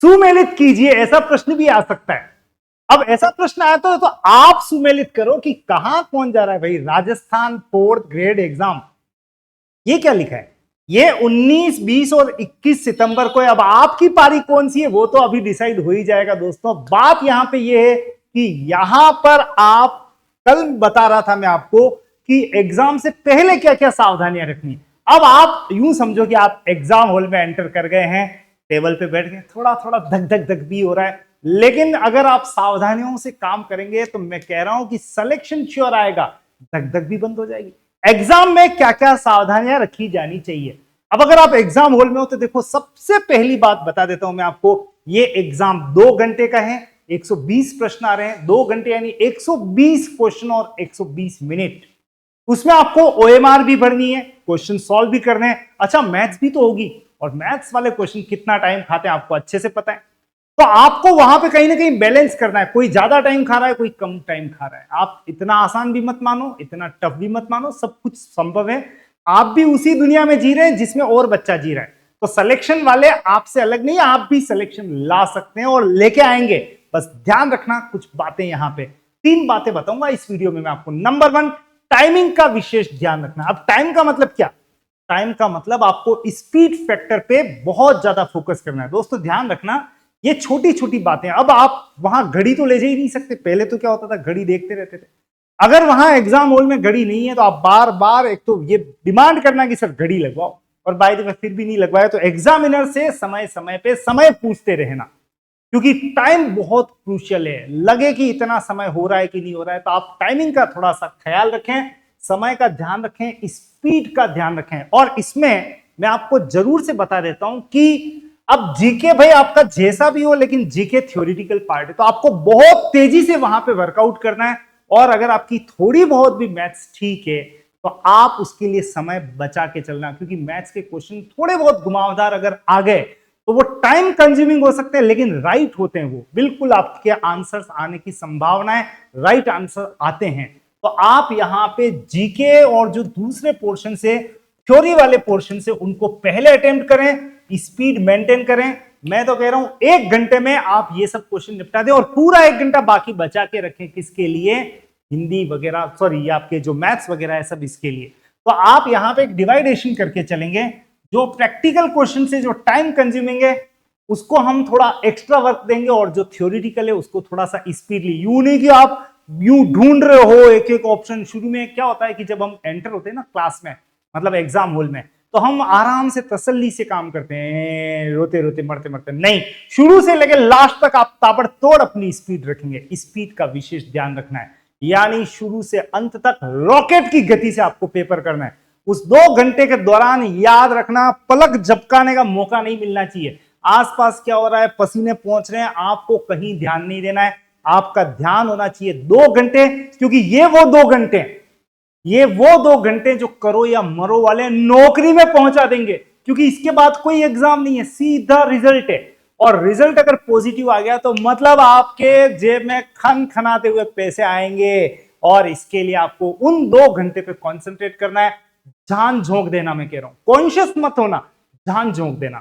सुमेलित कीजिए, ऐसा प्रश्न भी आ सकता है। अब ऐसा प्रश्न आया तो आप सुमेलित करो कि कहां कौन जा रहा है भाई। राजस्थान 4th ग्रेड एग्जाम, ये क्या लिखा है? ये 19, 20 और 21 सितंबर को है। अब आपकी पारी कौन सी है वो तो अभी डिसाइड हो ही जाएगा दोस्तों। बात यहां पे ये है कि यहां पर आप, कल बता रहा था मैं आपको कि एग्जाम से पहले क्या क्या सावधानियां रखनी। अब आप यूं समझो कि आप एग्जाम हॉल में एंटर कर गए हैं, टेबल पे बैठ गए, थोड़ा थोड़ा धक धक धक भी हो रहा है, लेकिन अगर आप सावधानियों से काम करेंगे तो मैं कह रहा हूं कि सिलेक्शन श्योर आएगा, धक धक भी बंद हो जाएगी। एग्जाम में क्या क्या सावधानियां रखी जानी चाहिए। अब अगर आप एग्जाम हॉल में हो तो देखो, सबसे पहली बात बता देता हूं मैं आपको, ये एग्जाम 2 घंटे का है, 120 प्रश्न आ रहे हैं, 2 घंटे यानी 120 क्वेश्चन और 120 मिनट। उसमें आपको ओएमआर भी भरनी है, क्वेश्चन सॉल्व भी करने हैं। अच्छा, मैथ्स भी तो होगी, और मैथ्स वाले क्वेश्चन कितना टाइम खाते हैं आपको अच्छे से पता है। तो आपको वहां पे कहीं ना कहीं बैलेंस करना है, कोई ज्यादा टाइम खा रहा है, कोई कम टाइम खा रहा है। आप इतना आसान भी मत मानो, इतना टफ भी मत मानो, सब कुछ संभव है। आप भी उसी दुनिया में जी रहे हैं जिसमें और बच्चा जी रहा है। तो सिलेक्शन वाले आपसे अलग नहीं है, आप भी सिलेक्शन ला सकते हैं और लेके आएंगे। बस ध्यान रखना कुछ बातें, यहां पे 3 बातें बताऊंगा इस वीडियो में मैं आपको। नंबर 1, टाइमिंग का विशेष ध्यान रखना। अब टाइम का मतलब क्या? टाइम का मतलब आपको स्पीड फैक्टर पे बहुत ज्यादा फोकस करना है। दोस्तों ध्यान रखना, ये छोटी छोटी बातें। अब आप वहां घड़ी तो ले जा ही नहीं सकते। पहले तो क्या होता था, घड़ी देखते रहते थे। अगर वहां एग्जाम हॉल में घड़ी नहीं है तो आप बार बार एक तो ये डिमांड करना कि सर घड़ी लगवाओ, और बाय द वे फिर भी नहीं लगवाया तो एग्जामिनर से समय समय पे समय पूछते रहना, क्योंकि टाइम बहुत क्रूशियल है। लगे कि इतना समय हो रहा है कि नहीं हो रहा है, तो आप टाइमिंग का थोड़ा सा ख्याल रखें, समय का ध्यान रखें, स्पीड का ध्यान रखें। और इसमें मैं आपको जरूर से बता देता हूं कि अब जीके भाई आपका जैसा भी हो, लेकिन जीके थ्योरेटिकल पार्ट है, तो आपको बहुत तेजी से वहां पे वर्कआउट करना है। और अगर आपकी थोड़ी बहुत भी मैथ्स ठीक है तो आप उसके लिए समय बचा के चलना, क्योंकि मैथ्स के क्वेश्चन थोड़े बहुत घुमावदार अगर आ गए तो वो टाइम कंज्यूमिंग हो सकते हैं, लेकिन राइट होते हैं। वो बिल्कुल आपके आंसर्स आने की संभावना है, राइट आंसर आते हैं। तो आप यहां पे जीके और जो दूसरे पोर्शन से, थ्योरी वाले पोर्शन से, उनको पहले अटेम्प्ट करें, स्पीड मेंटेन करें। मैं तो कह रहा हूं 1 घंटे में आप ये सब क्वेश्चन निपटा दें, और पूरा 1 घंटा बाकी बचा के रखें किसके लिए? हिंदी वगैरह, सॉरी आपके जो मैथ्स वगैरह है सब इसके लिए। तो आप यहां पे एक डिवाइडेशन करके चलेंगे। जो प्रैक्टिकल क्वेश्चन से जो टाइम कंज्यूमिंग है उसको हम थोड़ा एक्स्ट्रा वर्क देंगे, और जो थ्योरेटिकल है उसको थोड़ा सा स्पीडली। यूं नहीं कि आप यूं ढूंढ रहे हो एक एक ऑप्शन। शुरू में क्या होता है कि जब हम एंटर होते हैं ना क्लास में, मतलब एग्जाम हॉल में, तो हम आराम से तसल्ली से काम करते हैं, रोते रोते मरते मरते नहीं। शुरू से लेकर लास्ट तक आप ताबड़तोड़ अपनी स्पीड रखेंगे। स्पीड का विशेष ध्यान रखना है, यानी शुरू से अंत तक रॉकेट की गति से आपको पेपर करना है। उस 2 घंटे के दौरान याद रखना, पलक झपकाने का मौका नहीं मिलना चाहिए। आसपास क्या हो रहा है, पसीने पहुंच रहे हैं, आपको कहीं ध्यान नहीं देना है। आपका ध्यान होना चाहिए 2 घंटे, क्योंकि ये वो 2 घंटे, ये वो 2 घंटे जो करो या मरो वाले नौकरी में पहुंचा देंगे। क्योंकि इसके बाद कोई एग्जाम नहीं है, सीधा रिजल्ट है। और रिजल्ट अगर पॉजिटिव आ गया तो मतलब आपके जेब में खन खनाते हुए पैसे आएंगे। और इसके लिए आपको उन 2 घंटे पे कंसंट्रेट करना है, जान झोंक देना। मैं कह रहा हूं कॉन्शियस मत होना, जान झोंक देना।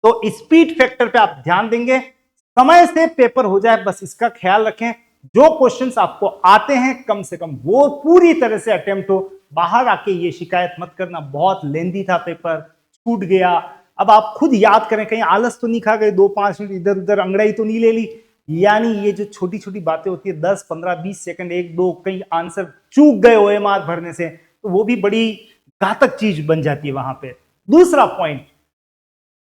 तो स्पीड फैक्टर पे आप ध्यान देंगे, समय से पेपर हो जाए, बस इसका ख्याल रखें। जो क्वेश्चंस आपको आते हैं कम से कम वो पूरी तरह से अटेम्प्ट हो। बाहर आके ये शिकायत मत करना बहुत लेंदी था पेपर, छूट गया। अब आप खुद याद करें, कहीं आलस तो नहीं खा गए, 2-5 मिनट इधर उधर अंगड़ाई तो नहीं ले ली। यानी ये जो छोटी छोटी बातें होती है, 10, 15, 20 सेकंड, 1-2 कहीं आंसर चूक गए ओएमआर भरने से, तो वो भी बड़ी घातक चीज बन जाती है वहां पे। दूसरा पॉइंट,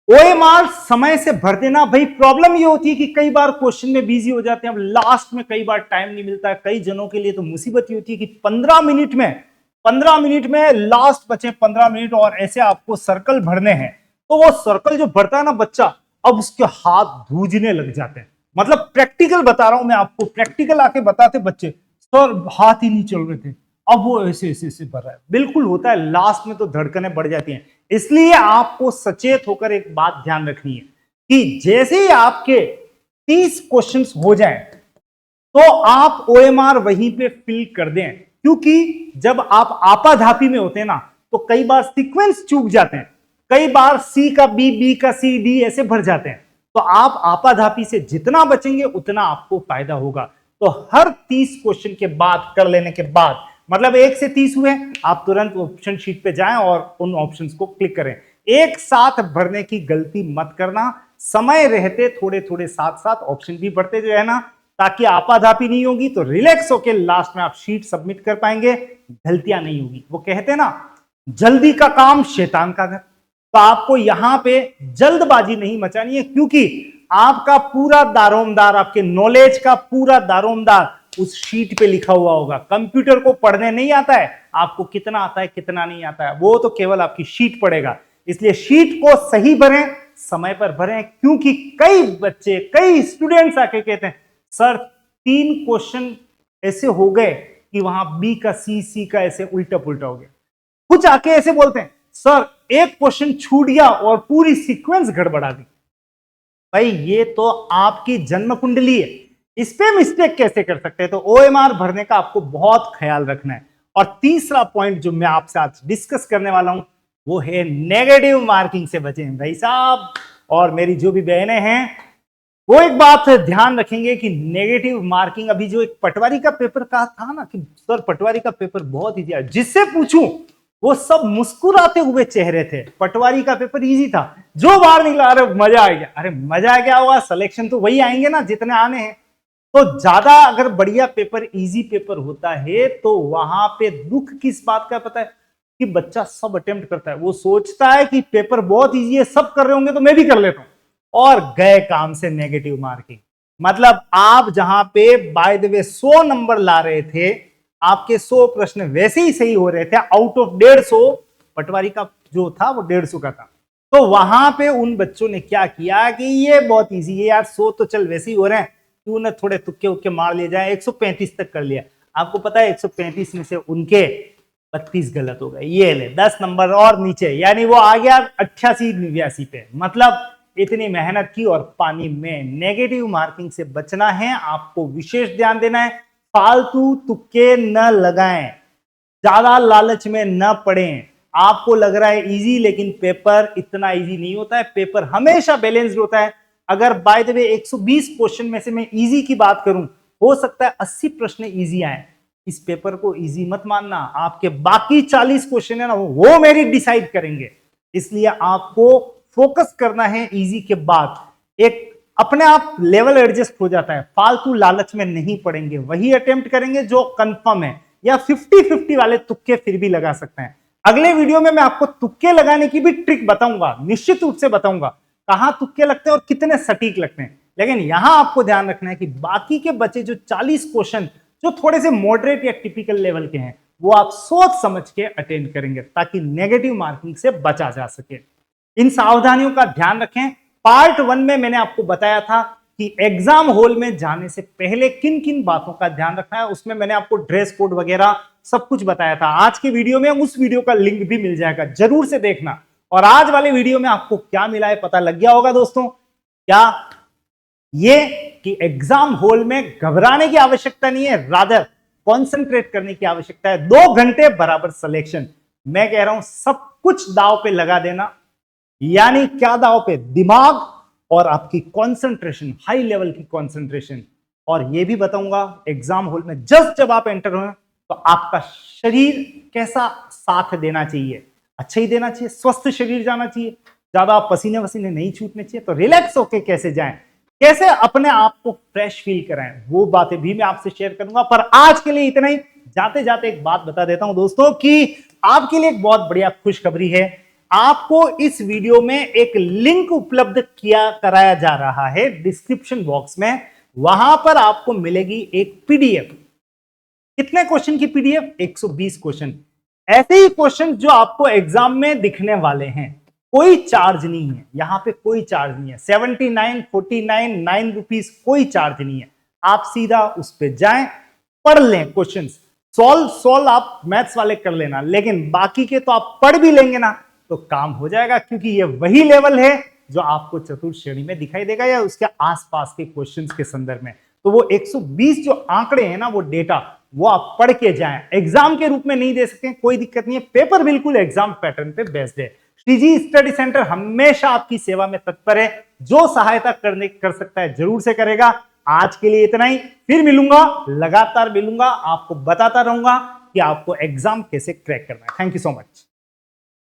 ओएमआर समय से भर देना। भाई प्रॉब्लम ये होती है कि कई बार क्वेश्चन में बिजी हो जाते हैं, अब लास्ट में कई बार टाइम नहीं मिलता है। कई जनों के लिए तो मुसीबत ही होती है कि 15 मिनट में लास्ट बचे 15 मिनट और ऐसे आपको सर्कल भरने हैं। तो वो सर्कल जो भरता है ना बच्चा, अब उसके हाथ धूजने लग जाते हैं। मतलब प्रैक्टिकल बता रहा हूं मैं आपको, प्रैक्टिकल आके बताते बच्चे, सर हाथ ही नहीं चल रहे थे, अब वो ऐसे ऐसे ऐसे भर रहा है। बिल्कुल होता है, लास्ट में तो धड़कनें बढ़ जाती हैं। इसलिए आपको सचेत होकर एक बात ध्यान रखनी है कि जैसे ही आपके 30 क्वेश्चंस हो जाएं तो आप ओएमआर वहीं पे फिल कर दें। क्योंकि जब आप आपाधापी में होते हैं ना, तो कई बार सीक्वेंस चूक जाते हैं। कई बार सी का बी, बी का सी, डी ऐसे भर जाते हैं। तो तो आप आपाधापी से जितना बचेंगे उतना आपको फायदा होगा। तो हर 30 क्वेश्चन के बाद कर लेने के बाद, मतलब 1 से 30 हुए, आप तुरंत ऑप्शन शीट पे जाएं और उन ऑप्शंस को क्लिक करें। एक साथ भरने की गलती मत करना, समय रहते थोड़े थोड़े साथ साथ ऑप्शन भी बढ़ते जो है ना, ताकि आपाधापी नहीं होगी, तो रिलैक्स होकर लास्ट में आप शीट सबमिट कर पाएंगे, गलतियां नहीं होगी। वो कहते हैं ना, जल्दी का काम शैतान का घर। तो आपको यहां पे जल्दबाजी नहीं मचानी है, क्योंकि आपका पूरा दारोमदार, आपके नॉलेज का पूरा दारोमदार उस शीट पे लिखा हुआ होगा। कंप्यूटर को पढ़ने नहीं आता है, आपको कितना आता है कितना नहीं आता है, वो तो केवल आपकी शीट पढ़ेगा। इसलिए शीट को सही भरें, समय पर भरें, क्योंकि कई बच्चे, कई स्टूडेंट्स आके कहते हैं सर 3 क्वेश्चन ऐसे हो गए कि वहां बी का सी का ऐसे उल्टा पुल्टा हो गया। कुछ आके ऐसे बोलते हैं सर एक क्वेश्चन छूट गया और पूरी सीक्वेंस गड़बड़ा दी। भाई ये तो आपकी जन्म कुंडली है, इस पे मिस्टेक कैसे कर सकते हैं? तो ओएमआर भरने का आपको बहुत ख्याल रखना है। और तीसरा पॉइंट जो मैं आपसे आज डिस्कस करने वाला हूं वो है नेगेटिव मार्किंग से बचें भाई साहब। और मेरी जो भी बहनें हैं वो एक बात ध्यान रखेंगे कि नेगेटिव मार्किंग, अभी जो एक पटवारी का पेपर का था ना कि सर पटवारी का पेपर बहुत इजी है, जिससे पूछूं वो सब मुस्कुराते हुए चेहरे थे। पटवारी का पेपर इजी था, जो बाहर निकला अरे मजा आ गया। अरे मजा क्या हुआ, सिलेक्शन तो वही आएंगे ना जितने आने हैं। तो ज्यादा अगर बढ़िया पेपर, इजी पेपर होता है तो वहां पे दुख किस बात का पता है कि बच्चा सब अटेम्प्ट करता है, वो सोचता है कि पेपर बहुत इजी है, सब कर रहे होंगे तो मैं भी कर लेता हूं, और गए काम से नेगेटिव मार्किंग। मतलब आप जहां पे बाय द वे 100 नंबर ला रहे थे, आपके 100 प्रश्न वैसे ही सही हो रहे थे, आउट ऑफ 150 पटवारी का जो था वो 150 का था। तो वहां पे उन बच्चों ने क्या किया कि ये बहुत इजी है यार, 100 तो चल वैसे ही हो रहे हैं, क्यों ना थोड़े तुक्के उक्के मार लिए जाए, 135 तक कर लिया। आपको पता है 135 में से उनके 32 गलत हो गए, ये ले 10 नंबर और नीचे, यानी वो आ गया 88-89 पे। मतलब इतनी मेहनत की और पानी में। नेगेटिव मार्किंग से बचना है, आपको विशेष ध्यान देना है, फालतू तुक्के न लगाएं, ज्यादा लालच में न पड़ें। आपको लग रहा है इजी, लेकिन पेपर इतना इजी नहीं होता है, पेपर हमेशा बैलेंस्ड होता है। अगर बाय द वे 120 क्वेश्चन में से मैं इजी की बात करूं, हो सकता है 80 प्रश्न इजी आए। इस पेपर को इजी मत मानना, आपके बाकी 40 क्वेश्चन है ना वो मेरी डिसाइड करेंगे। इसलिए आपको फोकस करना है इजी के बाद, एक अपने आप लेवल एडजस्ट हो जाता है, फालतू लालच में नहीं पड़ेंगे, वही अटेम्प्ट करेंगे जो कंफर्म है, या 50-50 वाले तुक्के फिर भी लगा सकते हैं। अगले वीडियो में मैं आपको तुक्के लगाने की भी ट्रिक बताऊंगा, निश्चित रूप से बताऊंगा कहां तुक्के लगते हैं और कितने सटीक लगते हैं। लेकिन यहां आपको ध्यान रखना है कि बाकी के बचे जो 40 क्वेश्चन जो थोड़े से मॉडरेट या टिपिकल लेवल के हैं, वो आप सोच समझ के अटेंड करेंगे, ताकि नेगेटिव मार्किंग से बचा जा सके। इन सावधानियों का ध्यान रखें। पार्ट 1 में मैंने आपको बताया था कि एग्जाम हॉल में जाने से पहले किन किन बातों का ध्यान रखना है, उसमें मैंने आपको ड्रेस कोड वगैरह सब कुछ बताया था। आज के वीडियो में उस वीडियो का लिंक भी मिल जाएगा, जरूर से देखना। और आज वाले वीडियो में आपको क्या मिला है पता लग गया होगा दोस्तों, क्या ये कि एग्जाम हॉल में घबराने की आवश्यकता नहीं है, रादर कॉन्सेंट्रेट करने की आवश्यकता है। 2 घंटे बराबर सिलेक्शन। मैं कह रहा हूं सब कुछ दांव पे लगा देना, यानी क्या दांव पे, दिमाग और आपकी कंसंट्रेशन, हाई लेवल की कंसंट्रेशन। और यह भी बताऊंगा एग्जाम हॉल में जब आप एंटर हो तो आपका शरीर कैसा साथ देना चाहिए, अच्छा ही देना चाहिए, स्वस्थ शरीर जाना चाहिए, ज्यादा पसीने वसीने नहीं छूटने चाहिए। तो रिलैक्स होके कैसे जाएं, कैसे अपने आप को फ्रेश फील कराएं, वो बातें भी मैं आपसे शेयर करूंगा। पर आज के लिए इतना ही। जाते जाते एक बात बता देता हूं दोस्तों कि आपके लिए एक बहुत बढ़िया खुशखबरी है। आपको इस वीडियो में एक लिंक उपलब्ध कराया जा रहा है डिस्क्रिप्शन बॉक्स में। वहां पर आपको मिलेगी एक पीडीएफ। कितने क्वेश्चन की पीडीएफ? 120 क्वेश्चन, ऐसे ही क्वेश्चन जो आपको एग्जाम में दिखने वाले हैं। कोई चार्ज नहीं है, यहां पे कोई चार्ज नहीं है। 79, 49, 9 रुपीज, कोई चार्ज नहीं है। आप सीधा उस पर जाएं, पढ़ लें क्वेश्चन, सॉल्व आप मैथ्स वाले कर लेना, लेकिन बाकी के तो आप पढ़ भी लेंगे ना तो काम हो जाएगा, क्योंकि ये वही लेवल है जो आपको चतुर्थ श्रेणी में दिखाई देगा या उसके आसपास के क्वेश्चंस के संदर्भ में। तो वो 120 जो आंकड़े हैं ना, वो डेटा, वो आप पढ़ के जाएं। एग्जाम के रूप में नहीं दे सकते, कोई दिक्कत नहीं है, पेपर बिल्कुल एग्जाम पैटर्न पे बेस्ड है। टीजी स्टडी सेंटर हमेशा आपकी सेवा में तत्पर है। जो सहायता कर सकता है जरूर से करेगा। आज के लिए इतना ही, फिर मिलूंगा, लगातार मिलूंगा, आपको बताता रहूंगा कि आपको एग्जाम कैसे क्रैक करना है। Thank you so much.